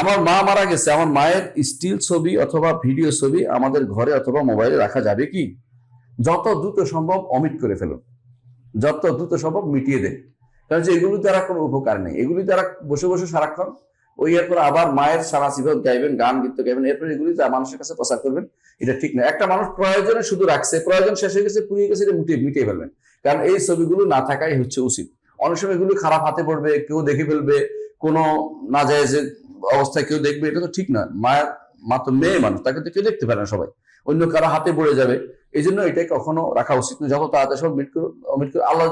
আমার মা মারা গেছে, আমার মায়ের স্টিল ছবি অথবা ভিডিও ছবি আমাদের ঘরে অথবা মোবাইলে রাখা যাবে কি? যত দ্রুত সম্ভব অমিট করে ফেলুন, যত দ্রুত সম্ভব মিটিয়ে দেন। কারণ যে এগুলি দ্বারা কোনো উপকার নেই, এগুলি দ্বারা বসে বসে সারাক্ষণ ওই এরপর আবার মায়ের সারা জীবন গাইবেন, গান গীত গাইবেন, এরপর এগুলি যা মানুষের কাছে প্রচার করবেন, এটা ঠিক না। একটা মানুষ প্রয়োজনে শুধু রাখছে, প্রয়োজন শেষ হয়ে গেছে, পুড়িয়ে গেছে, এটা মিটিয়ে ফেলবেন। কারণ এই ছবিগুলো না থাকাই হচ্ছে উচিত। অনেক সময় এগুলি খারাপ হাতে পড়বে, কেউ দেখে ফেলবে, কোনো না যায় যে অবস্থায় কেউ দেখবে, এটা তো ঠিক না। মায়ের মা তো মেয়ে মানুষ, তাকে তো কেউ দেখতে পারে না, সবাই অন্য কারো হাতে পড়ে যাবে। এই জন্য এটাই কখনো রাখা উচিত না। যত তাড়াতাড়ি সব অমিট করে আল্লাহ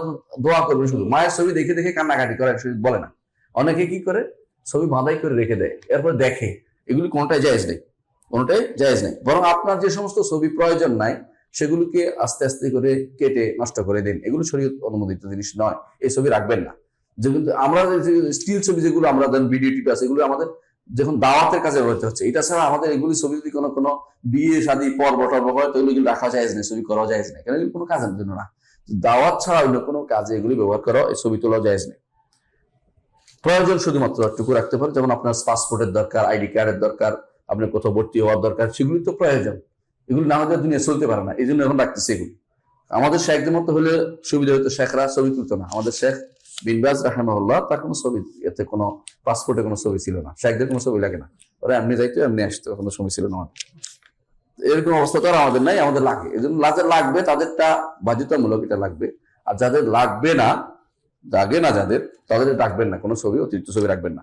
দোয়া করবেন। শুধু মায়ের ছবি দেখে দেখে কান্নাকাটি করে বলে না, অনেকে কি করে ছবি বাঁধাই করে রেখে দেয়, এরপর দেখে। এগুলি কোনটাই জায়েজ নেই, কোনটাই জায়েজ নেই। বরং আপনার যে সমস্ত ছবি প্রয়োজন নাই সেগুলোকে আস্তে আস্তে করে কেটে নষ্ট করে দিন। এগুলো শরীয়ত অনুমোদিত জিনিস নয়, এই ছবি রাখবেন না। যেগুলো আমরা স্টিল ছবি যেগুলো আমরা দেন, ভিডিও টিপ আছে, এগুলো আমাদের যখন দাওয়াতের কাজে ব্যবহৃত হচ্ছে। এটা ছাড়া আমাদের এগুলি ছবি যদি কোনো বিয়ে শাদী পর্ব টর্ব হয় তো এগুলো রাখা যায় না, ছবি করা যায় না, কারণ এগুলো কোনো কাজের জন্য না। দাওয়াত ছাড়া অন্য কোনো কাজে এগুলি ব্যবহার করা, এই ছবি তোলা যায় না। প্রয়োজন শুধুমাত্র একটুকু রাখতে পারেন, যেমন আপনার পাসপোর্টের দরকার, আইডি কার্ডের দরকার, আপনার কোথাও ভর্তি হওয়ার দরকার, সেগুলি তো প্রয়োজন। এগুলি না হলে দুনিয়া চলতে পারে না, এই জন্য এখন রাখতেছে এগুলি। আমাদের শেখদের মতো হলে সুবিধা হতো, শেখরা ছবি তুলতো না। আমাদের শেখ বিন বাজ রাহিমাহুল্লাহ, তার কোনো ছবি, এতে কোনো পাসপোর্টে কোনো ছবি ছিল না, শেখদের কোনো ছবি লাগে না, ওরা এমনি যাইতো এমনি আসতো, কোনো ছবি ছিল না। এরকম অবস্থা তো আর আমাদের নাই, আমাদের লাগে। এই জন্য যাদের লাগবে তাদেরটা বাধ্যতামূলক, এটা লাগবে। আর যাদের লাগবে না, লাগে না যাদের, তাদের রাখবেন না, কোনো ছবি, অতিরিক্ত ছবি রাখবেন না।